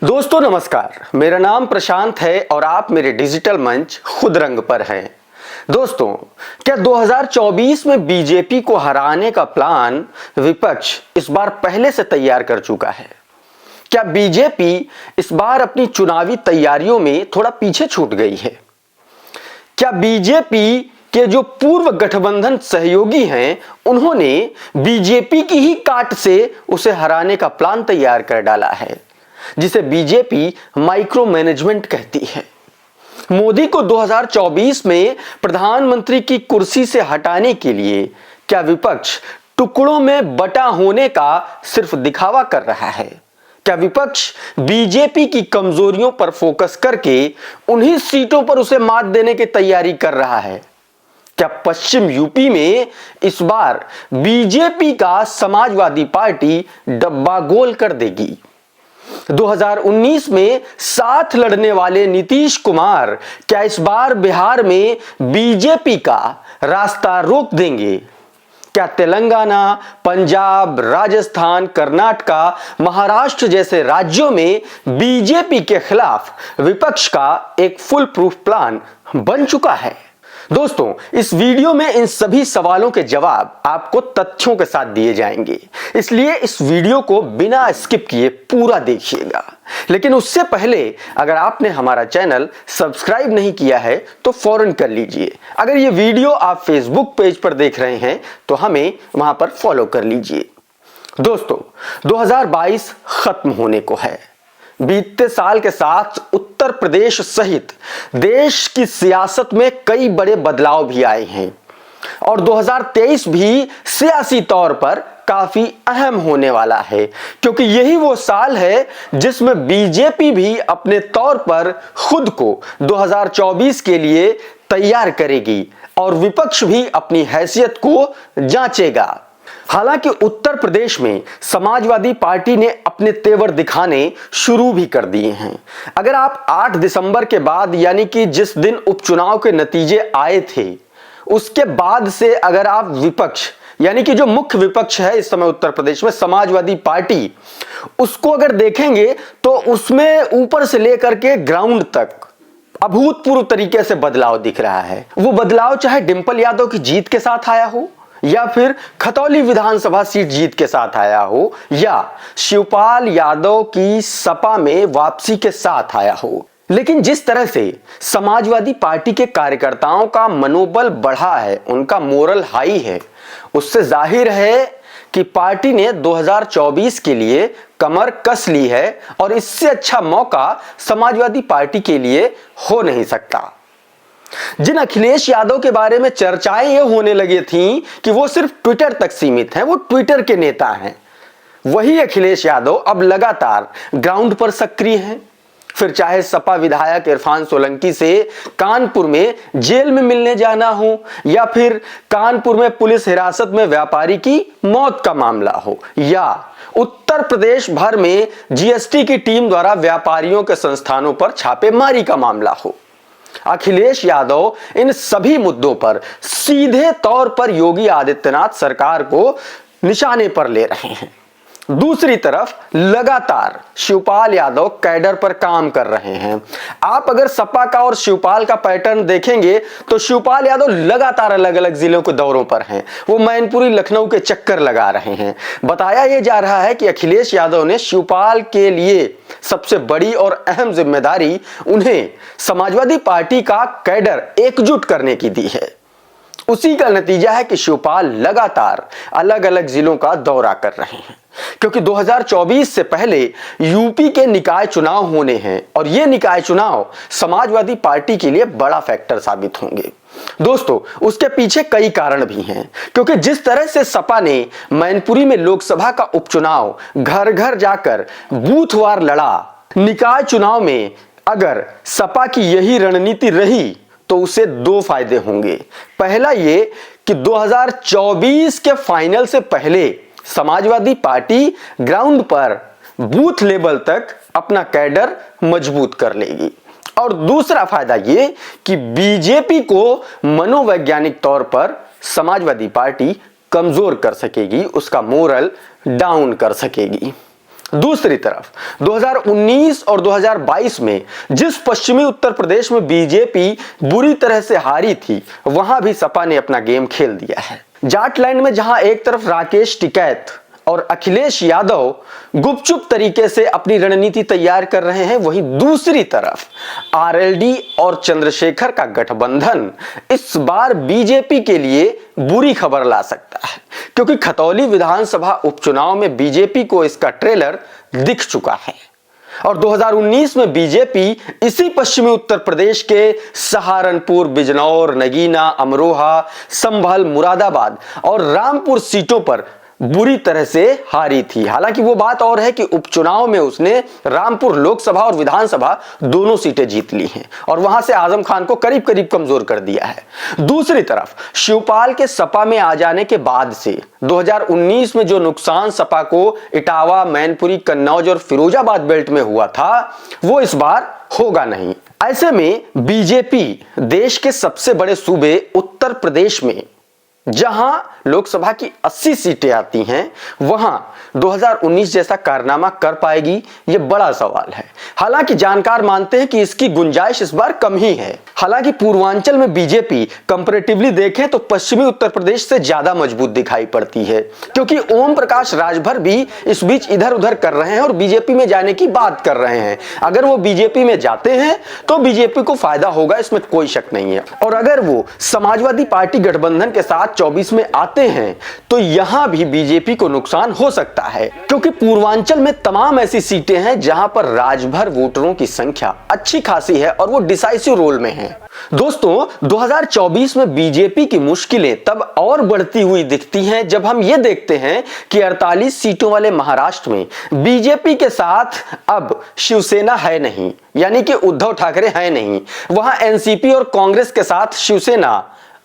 दोस्तों नमस्कार, मेरा नाम प्रशांत है और आप मेरे डिजिटल मंच खुद रंग पर हैं। दोस्तों, क्या 2024 में बीजेपी को हराने का प्लान विपक्ष इस बार पहले से तैयार कर चुका है? क्या बीजेपी इस बार अपनी चुनावी तैयारियों में थोड़ा पीछे छूट गई है? क्या बीजेपी के जो पूर्व गठबंधन सहयोगी हैं, उन्होंने बीजेपी की ही काट से उसे हराने का प्लान तैयार कर डाला है, जिसे बीजेपी माइक्रो मैनेजमेंट कहती है? मोदी को 2024 में प्रधानमंत्री की कुर्सी से हटाने के लिए क्या विपक्ष टुकड़ों में बटा होने का सिर्फ दिखावा कर रहा है? क्या विपक्ष बीजेपी की कमजोरियों पर फोकस करके उन्हीं सीटों पर उसे मात देने की तैयारी कर रहा है? क्या पश्चिम यूपी में इस बार बीजेपी का समाजवादी पार्टी डब्बा गोल कर देगी? 2019 में साथ लड़ने वाले नीतीश कुमार क्या इस बार बिहार में बीजेपी का रास्ता रोक देंगे? क्या तेलंगाना, पंजाब, राजस्थान, कर्नाटक, महाराष्ट्र जैसे राज्यों में बीजेपी के खिलाफ विपक्ष का एक फुल प्रूफ प्लान बन चुका है? दोस्तों, इस वीडियो में इन सभी सवालों के जवाब आपको तथ्यों के साथ दिए जाएंगे, इसलिए इस वीडियो को बिना स्किप किए पूरा देखिएगा। लेकिन उससे पहले अगर आपने हमारा चैनल सब्सक्राइब नहीं किया है तो फौरन कर लीजिए। अगर ये वीडियो आप फेसबुक पेज पर देख रहे हैं तो हमें वहां पर फॉलो कर लीजिए। दोस्तों, 2022 खत्म होने को है। बीते साल के साथ उत्तर प्रदेश सहित देश की सियासत में कई बड़े बदलाव भी आए हैं और 2023 भी सियासी तौर पर काफी अहम होने वाला है, क्योंकि यही वो साल है जिसमें बीजेपी भी अपने तौर पर खुद को 2024 के लिए तैयार करेगी और विपक्ष भी अपनी हैसियत को जांचेगा। हालांकि उत्तर प्रदेश में समाजवादी पार्टी ने अपने तेवर दिखाने शुरू भी कर दिए हैं। अगर आप 8 दिसंबर के बाद, यानी कि जिस दिन उपचुनाव के नतीजे आए थे, उसके बाद से अगर आप विपक्ष, यानी कि जो मुख्य विपक्ष है इस समय उत्तर प्रदेश में समाजवादी पार्टी, उसको अगर देखेंगे तो उसमें ऊपर से लेकर के ग्राउंड तक अभूतपूर्व तरीके से बदलाव दिख रहा है। वो बदलाव चाहे डिंपल यादव की जीत के साथ आया हो, या फिर खतौली विधानसभा सीट जीत के साथ आया हो, या शिवपाल यादव की सपा में वापसी के साथ आया हो, लेकिन जिस तरह से समाजवादी पार्टी के कार्यकर्ताओं का मनोबल बढ़ा है, उनका मोरल हाई है, उससे जाहिर है कि पार्टी ने 2024 के लिए कमर कस ली है और इससे अच्छा मौका समाजवादी पार्टी के लिए हो नहीं सकता। जिन अखिलेश यादव के बारे में चर्चाएं ये होने लगी थीं कि वो सिर्फ ट्विटर तक सीमित हैं, वो ट्विटर के नेता हैं, वही अखिलेश यादव अब लगातार ग्राउंड पर सक्रिय हैं। फिर चाहे सपा विधायक इरफान सोलंकी से कानपुर में जेल में मिलने जाना हो, या फिर कानपुर में पुलिस हिरासत में व्यापारी की मौत का मामला हो, या उत्तर प्रदेश भर में जीएसटी की टीम द्वारा व्यापारियों के संस्थानों पर छापेमारी का मामला हो, अखिलेश यादव इन सभी मुद्दों पर सीधे तौर पर योगी आदित्यनाथ सरकार को निशाने पर ले रहे हैं। दूसरी तरफ लगातार शिवपाल यादव कैडर पर काम कर रहे हैं। आप अगर सपा का और शिवपाल का पैटर्न देखेंगे तो शिवपाल यादव लगातार अलग अलग जिलों के दौरों पर हैं। वो मैनपुरी, लखनऊ के चक्कर लगा रहे हैं। बताया यह जा रहा है कि अखिलेश यादव ने शिवपाल के लिए सबसे बड़ी और अहम जिम्मेदारी उन्हें समाजवादी पार्टी का कैडर एकजुट करने की दी है। उसी का नतीजा है कि शिवपाल लगातार अलग अलग जिलों का दौरा कर रहे हैं, क्योंकि 2024 से पहले यूपी के निकाय चुनाव होने हैं और ये निकाय चुनाव समाजवादी पार्टी के लिए बड़ा फैक्टर साबित होंगे। दोस्तों, उसके पीछे कई कारण भी हैं, क्योंकि जिस तरह से सपा ने मैनपुरी में लोकसभा का उपचुनाव घर घर जाकर बूथवार लड़ा, निकाय चुनाव में अगर सपा की यही रणनीति रही तो उसे दो फायदे होंगे। पहला ये कि 2024 के फाइनल से पहले समाजवादी पार्टी ग्राउंड पर बूथ लेवल तक अपना कैडर मजबूत कर लेगी, और दूसरा फायदा ये कि बीजेपी को मनोवैज्ञानिक तौर पर समाजवादी पार्टी कमजोर कर सकेगी, उसका मोरल डाउन कर सकेगी। दूसरी तरफ 2019 और 2022 में जिस पश्चिमी उत्तर प्रदेश में बीजेपी बुरी तरह से हारी थी, वहां भी सपा ने अपना गेम खेल दिया है। जाटलैंड में जहां एक तरफ राकेश टिकैत और अखिलेश यादव गुपचुप तरीके से अपनी रणनीति तैयार कर रहे हैं, वहीं दूसरी तरफ आरएलडी और चंद्रशेखर का गठबंधन इस बार बीजेपी के लिए बुरी खबर ला सकता है, क्योंकि खतौली विधानसभा उपचुनाव में बीजेपी को इसका ट्रेलर दिख चुका है। और 2019 में बीजेपी इसी पश्चिमी उत्तर प्रदेश के सहारनपुर, बिजनौर, नगीना, अमरोहा, संभल, मुरादाबाद और रामपुर सीटों पर बुरी तरह से हारी थी। हालांकि वो बात और है कि उपचुनाव में उसने रामपुर लोकसभा और विधानसभा दोनों सीटें जीत ली हैं और वहां से आजम खान को करीब करीब कमजोर कर दिया है। दूसरी तरफ शिवपाल के सपा में आ जाने के बाद से 2019 में जो नुकसान सपा को इटावा, मैनपुरी, कन्नौज और फिरोजाबाद बेल्ट में हुआ था, वो इस बार होगा नहीं। ऐसे में बीजेपी देश के सबसे बड़े सूबे उत्तर प्रदेश में जहां लोकसभा की 80 सीटें आती हैं, वहां 2019 जैसा कारनामा कर पाएगी, यह बड़ा सवाल है। हालांकि जानकार मानते हैं कि इसकी गुंजाइश इस बार कम ही है। हालांकि पूर्वांचल में बीजेपी कंपैरेटिवली देखें तो पश्चिमी उत्तर प्रदेश से ज्यादा मजबूत दिखाई पड़ती है, क्योंकि ओम प्रकाश राजभर भी इस बीच इधर उधर कर रहे हैं और बीजेपी में जाने की बात कर रहे हैं। अगर वो बीजेपी में जाते हैं तो बीजेपी को फायदा होगा, इसमें कोई शक नहीं है। और अगर वो समाजवादी पार्टी गठबंधन के साथ 24 में आते हैं तो यहां भी बीजेपी को नुकसान हो सकता है, क्योंकि पूर्वांचल में तमाम ऐसी सीटें हैं जहां पर राजभर वोटरों की संख्या अच्छी खासी है और वो डिसाइसिव रोल में है। दोस्तों 2024 में बीजेपी की मुश्किलें तब और बढ़ती हुई दिखती हैं जब हम ये देखते हैं कि 48 सीटों वाले महाराष्ट्र में बीजेपी के साथ अब शिवसेना है नहीं, यानी कि उद्धव ठाकरे है नहीं। वहां एनसीपी और कांग्रेस के साथ शिवसेना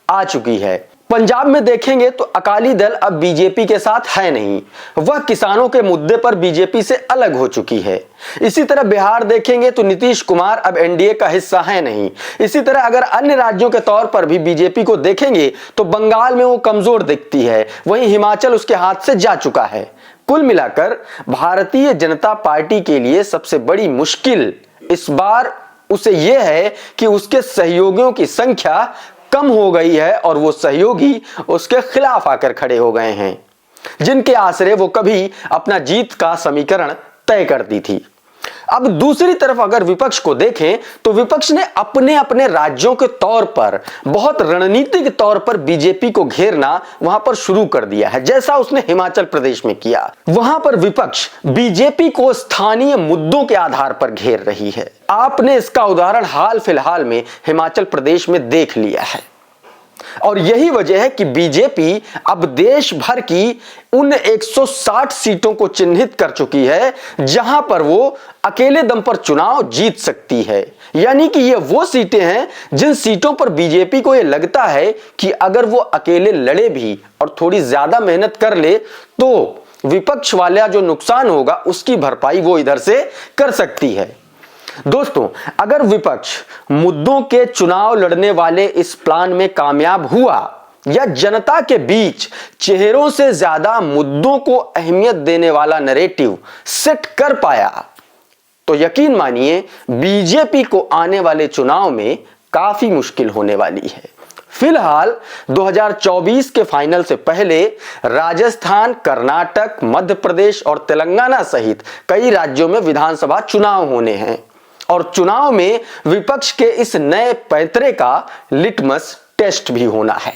आ चुकी है। पंजाब में देखेंगे तो अकाली दल अब बीजेपी के साथ है नहीं, वह किसानों के मुद्दे पर बीजेपी से अलग हो चुकी है। इसी तरह बिहार देखेंगे तो नीतीश कुमार अब एनडीए का हिस्सा है नहीं। इसी तरह अगर अन्य राज्यों के तौर पर भी बीजेपी को देखेंगे तो बंगाल में वो कमजोर दिखती है, वहीं हिमाचल उसके हाथ से जा चुका है। कुल मिलाकर भारतीय जनता पार्टी के लिए सबसे बड़ी मुश्किल इस बार उसे यह है कि उसके सहयोगियों की संख्या कम हो गई है और वो सहयोगी उसके खिलाफ आकर खड़े हो गए हैं, जिनके आसरे वो कभी अपना जीत का समीकरण तय करती थी। अब दूसरी तरफ अगर विपक्ष को देखें तो विपक्ष ने अपने अपने राज्यों के तौर पर बहुत रणनीतिक तौर पर बीजेपी को घेरना वहां पर शुरू कर दिया है, जैसा उसने हिमाचल प्रदेश में किया। वहां पर विपक्ष बीजेपी को स्थानीय मुद्दों के आधार पर घेर रही है। आपने इसका उदाहरण हाल फिलहाल में हिमाचल प्रदेश में देख लिया है और यही वजह है कि बीजेपी अब देश भर की उन 160 सीटों को चिन्हित कर चुकी है जहां पर वो अकेले दम पर चुनाव जीत सकती है। यानी कि ये वो सीटें हैं जिन सीटों पर बीजेपी को ये लगता है कि अगर वो अकेले लड़े भी और थोड़ी ज्यादा मेहनत कर ले तो विपक्ष वाला जो नुकसान होगा उसकी भरपाई वो इधर से कर सकती है। दोस्तों अगर विपक्ष मुद्दों के चुनाव लड़ने वाले इस प्लान में कामयाब हुआ या जनता के बीच चेहरों से ज्यादा मुद्दों को अहमियत देने वाला नैरेटिव सेट कर पाया तो यकीन मानिए बीजेपी को आने वाले चुनाव में काफी मुश्किल होने वाली है। फिलहाल 2024 के फाइनल से पहले राजस्थान, कर्नाटक, मध्य प्रदेश और तेलंगाना सहित कई राज्यों में विधानसभा चुनाव होने हैं और चुनाव में विपक्ष के इस नए पैंतरे का लिटमस टेस्ट भी होना है।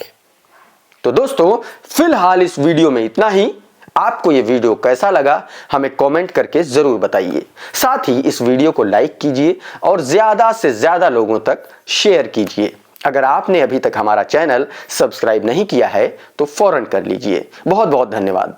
तो दोस्तों फिलहाल इस वीडियो में इतना ही। आपको यह वीडियो कैसा लगा हमें कमेंट करके जरूर बताइए। साथ ही इस वीडियो को लाइक कीजिए और ज्यादा से ज्यादा लोगों तक शेयर कीजिए। अगर आपने अभी तक हमारा चैनल सब्सक्राइब नहीं किया है तो फौरन कर लीजिए। बहुत बहुत धन्यवाद।